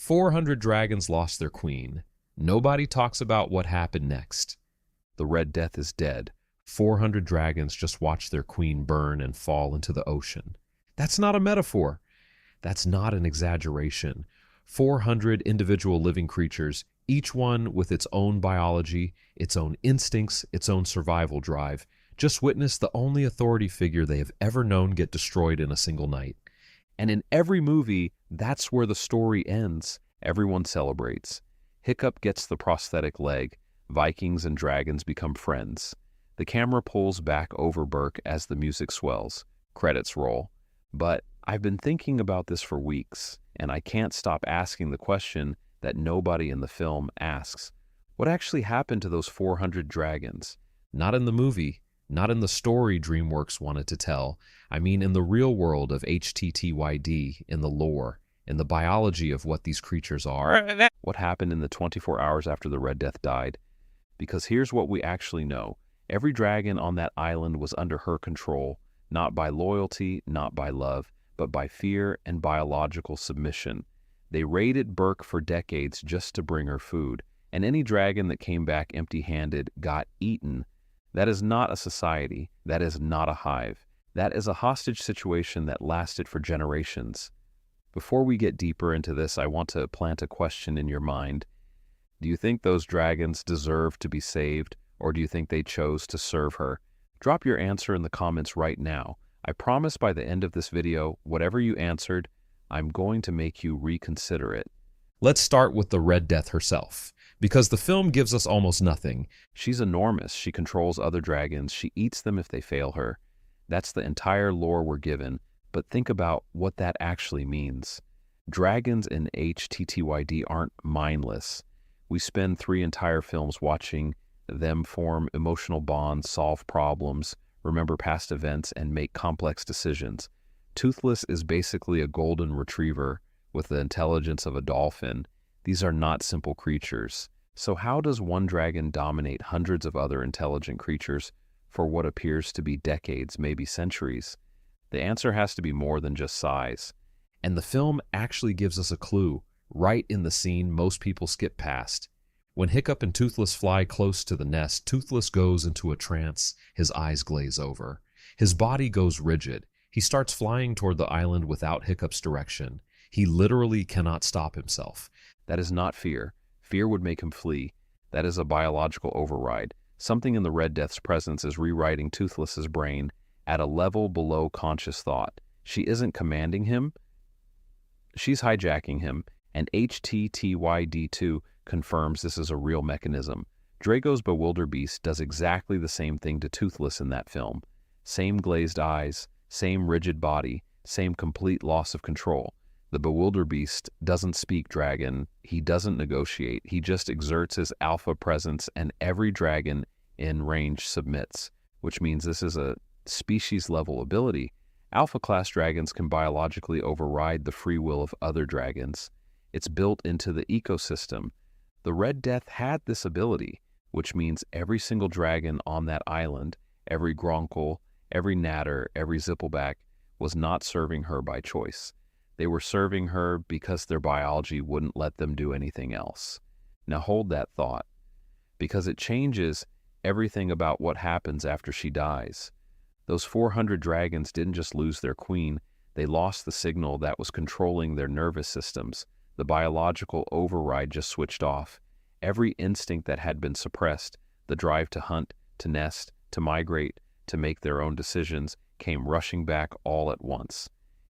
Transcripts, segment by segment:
400 dragons lost their queen. Nobody talks about what happened next. The Red Death is dead. 400 dragons just watch their queen burn and fall into the ocean. That's not a metaphor. That's not an exaggeration. 400 individual living creatures, each one with its own biology, its own instincts, its own survival drive, just witnessed the only authority figure they have ever known get destroyed in a single night. And in every movie, that's where the story ends. Everyone celebrates. Hiccup gets the prosthetic leg. Vikings and dragons become friends. The camera pulls back over Burke as the music swells. Credits roll. But I've been thinking about this for weeks, and I can't stop asking the question that nobody in the film asks. What actually happened to those 400 dragons? Not in the movie, not in the story DreamWorks wanted to tell. I mean in the real world of HTTYD, in the lore, in the biology of what these creatures are. What happened in the 24 hours after the Red Death died? Because here's what we actually know. Every dragon on that island was under her control, not by loyalty, not by love, but by fear and biological submission. They raided Burke for decades just to bring her food, and any dragon that came back empty-handed got eaten. That is not a society. That is not a hive. That is a hostage situation that lasted for generations. Before we get deeper into this, I want to plant a question in your mind. Do you think those dragons deserve to be saved, or do you think they chose to serve her? Drop your answer in the comments right now. I promise by the end of this video, whatever you answered, I'm going to make you reconsider it. Let's start with the Red Death herself, because the film gives us almost nothing. She's enormous. She controls other dragons. She eats them if they fail her. That's the entire lore we're given, but think about what that actually means. Dragons in HTTYD aren't mindless. We spend 3 entire films watching them form emotional bonds, solve problems, remember past events, and make complex decisions. Toothless is basically a golden retriever with the intelligence of a dolphin. These are not simple creatures. So how does one dragon dominate hundreds of other intelligent creatures for what appears to be decades, maybe centuries? The answer has to be more than just size. And the film actually gives us a clue, right in the scene most people skip past. When Hiccup and Toothless fly close to the nest, Toothless goes into a trance. His eyes glaze over. His body goes rigid. He starts flying toward the island without Hiccup's direction. He literally cannot stop himself. That is not fear. Fear would make him flee. That is a biological override. Something in the Red Death's presence is rewriting Toothless's brain at a level below conscious thought. She isn't commanding him. She's hijacking him, and HTTYD2 confirms this is a real mechanism. Drago's Bewilderbeast does exactly the same thing to Toothless in that film. Same glazed eyes, same rigid body, same complete loss of control. The Bewilderbeast doesn't speak dragon, he doesn't negotiate, he just exerts his alpha presence and every dragon in range submits, which means this is a species-level ability. Alpha-class dragons can biologically override the free will of other dragons. It's built into the ecosystem. The Red Death had this ability, which means every single dragon on that island, every Gronkel, every Natter, every Zippleback, was not serving her by choice. They were serving her because their biology wouldn't let them do anything else. Now hold that thought, because it changes everything about what happens after she dies. Those 400 dragons didn't just lose their queen, they lost the signal that was controlling their nervous systems. The biological override just switched off. Every instinct that had been suppressed, the drive to hunt, to nest, to migrate, to make their own decisions, came rushing back all at once.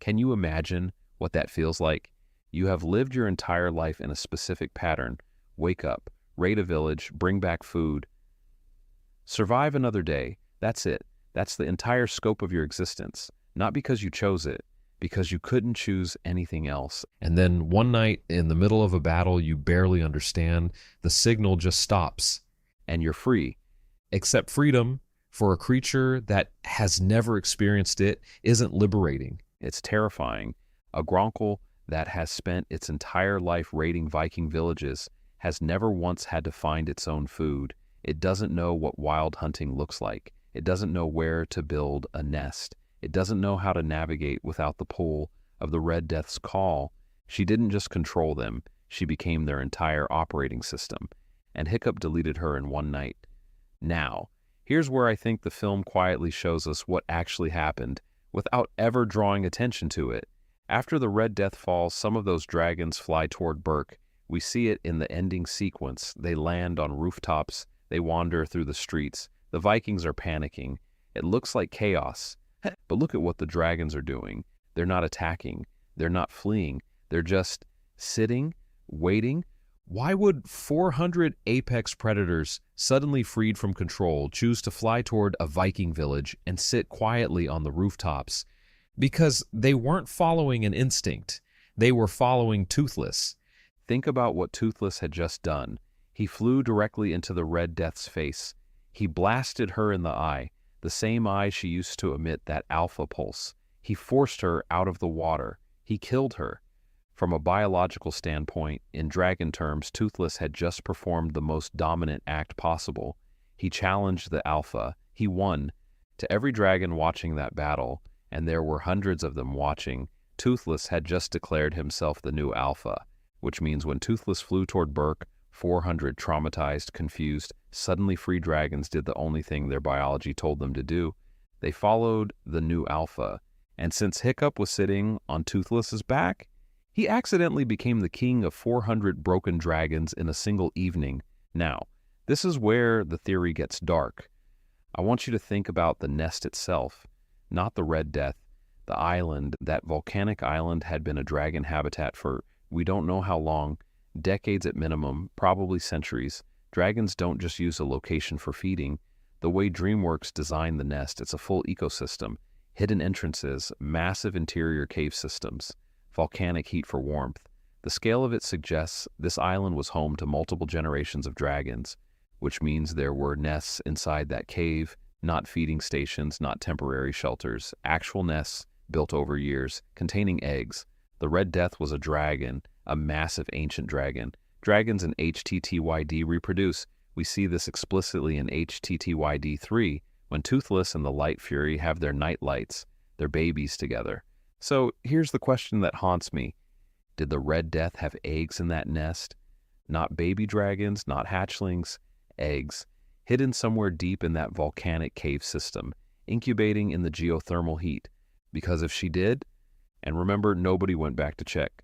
Can you imagine what that feels like? You have lived your entire life in a specific pattern. Wake up, raid a village, bring back food. Survive another day. That's it. That's the entire scope of your existence. Not because you chose it, because you couldn't choose anything else. And then one night in the middle of a battle you barely understand, the signal just stops and you're free. Except freedom, for a creature that has never experienced it, isn't liberating. It's terrifying. A Gronkel that has spent its entire life raiding Viking villages has never once had to find its own food. It doesn't know what wild hunting looks like. It doesn't know where to build a nest. It doesn't know how to navigate without the pull of the Red Death's call. She didn't just control them, she became their entire operating system, and Hiccup deleted her in one night. Now, here's where I think the film quietly shows us what actually happened, without ever drawing attention to it. After the Red Death falls, some of those dragons fly toward Burke. We see it in the ending sequence. They land on rooftops, they wander through the streets. The Vikings are panicking. It looks like chaos. But look at what the dragons are doing. They're not attacking. They're not fleeing. They're just sitting, waiting. Why would 400 apex predators, suddenly freed from control, choose to fly toward a Viking village and sit quietly on the rooftops? Because they weren't following an instinct. They were following Toothless. Think about what Toothless had just done. He flew directly into the Red Death's face. He blasted her in the eye, the same eye she used to emit that alpha pulse. He forced her out of the water. He killed her. From a biological standpoint, in dragon terms, Toothless had just performed the most dominant act possible. He challenged the alpha. He won. To every dragon watching that battle, and there were hundreds of them watching, Toothless had just declared himself the new alpha, which means when Toothless flew toward Burke, 400 traumatized, confused, suddenly free dragons did the only thing their biology told them to do. They followed the new alpha. And since Hiccup was sitting on Toothless's back, he accidentally became the king of 400 broken dragons in a single evening. Now, this is where the theory gets dark. I want you to think about the nest itself, not the Red Death. The island, that volcanic island, had been a dragon habitat for we don't know how long, decades at minimum, probably centuries. Dragons don't just use a location for feeding. The way DreamWorks designed the nest, it's a full ecosystem. Hidden entrances, massive interior cave systems, volcanic heat for warmth. The scale of it suggests this island was home to multiple generations of dragons, which means there were nests inside that cave, not feeding stations, not temporary shelters, actual nests built over years, containing eggs. The Red Death was a dragon, a massive ancient dragon. Dragons in HTTYD reproduce. We see this explicitly in HTTYD 3, when Toothless and the Light Fury have their night lights, their babies together. So here's the question that haunts me. Did the Red Death have eggs in that nest? Not baby dragons, not hatchlings, eggs, hidden somewhere deep in that volcanic cave system, incubating in the geothermal heat. Because if she did, and remember, nobody went back to check,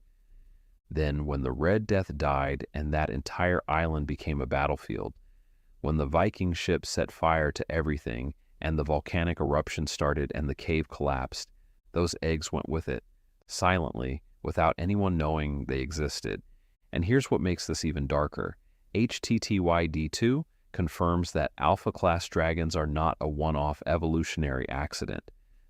then when the Red Death died and that entire island became a battlefield, when the Viking ship set fire to everything and the volcanic eruption started and the cave collapsed, those eggs went with it, silently, without anyone knowing they existed. And here's what makes this even darker. HTTYD2 confirms that alpha-class dragons are not a one-off evolutionary accident.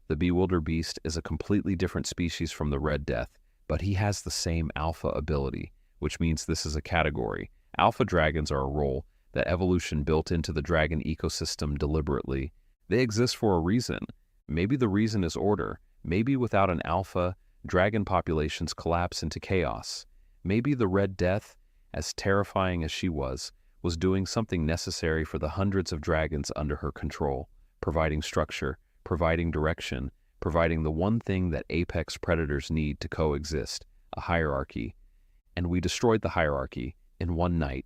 The Bewilderbeast is a completely different species from the Red Death, but he has the same alpha ability, which means this is a category. Alpha dragons are a role that evolution built into the dragon ecosystem deliberately. They exist for a reason. Maybe the reason is order. Maybe without an alpha, dragon populations collapse into chaos. Maybe the Red Death, as terrifying as she was doing something necessary for the hundreds of dragons under her control, providing structure, providing direction, providing the one thing that apex predators need to coexist, a hierarchy. And we destroyed the hierarchy in one night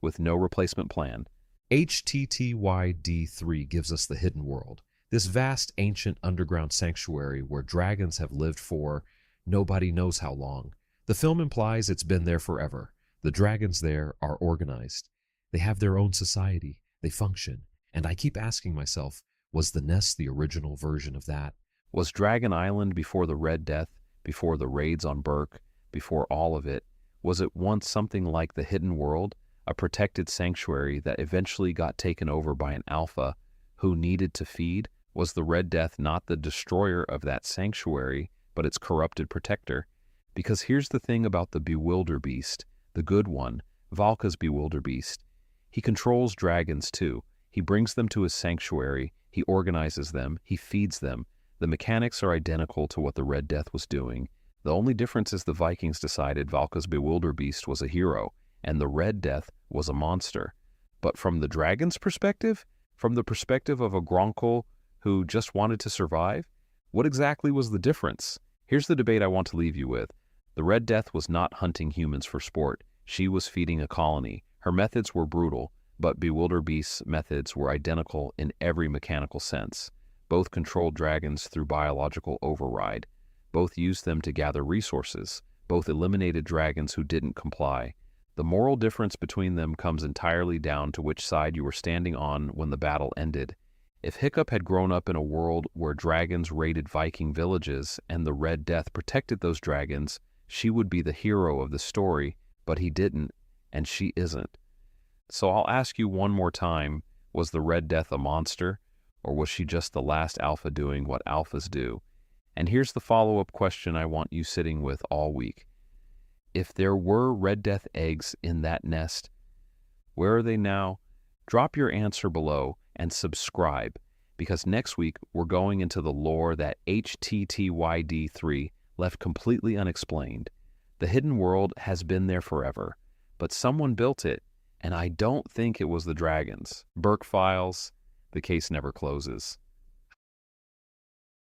with no replacement plan. HTTYD3 gives us the hidden world, this vast ancient underground sanctuary where dragons have lived for nobody knows how long. The film implies it's been there forever. The dragons there are organized. They have their own society. They function. And I keep asking myself, was the nest the original version of that? Was Dragon Island before the Red Death, before the raids on Burke, before all of it? Was it once something like the hidden world, a protected sanctuary that eventually got taken over by an alpha who needed to feed? Was the Red Death not the destroyer of that sanctuary, but its corrupted protector? Because here's the thing about the Bewilderbeast, the good one, Valka's Bewilderbeast. He controls dragons too. He brings them to his sanctuary, he organizes them, he feeds them. The mechanics are identical to what the Red Death was doing. The only difference is the Vikings decided Valka's Bewilderbeast was a hero, and the Red Death was a monster. But from the dragon's perspective, from the perspective of a Gronkel who just wanted to survive, what exactly was the difference? Here's the debate I want to leave you with. The Red Death was not hunting humans for sport. She was feeding a colony. Her methods were brutal, but Bewilderbeast's methods were identical in every mechanical sense. Both controlled dragons through biological override. Both used them to gather resources. Both eliminated dragons who didn't comply. The moral difference between them comes entirely down to which side you were standing on when the battle ended. If Hiccup had grown up in a world where dragons raided Viking villages and the Red Death protected those dragons, she would be the hero of the story, but he didn't, and she isn't. So I'll ask you one more time, was the Red Death a monster, or was she just the last alpha doing what alphas do? And here's the follow-up question I want you sitting with all week. If there were Red Death eggs in that nest, where are they now? Drop your answer below and subscribe, because next week we're going into the lore that HTTYD 3 left completely unexplained. The hidden world has been there forever, but someone built it, and I don't think it was the dragons. Burke Files, the case never closes.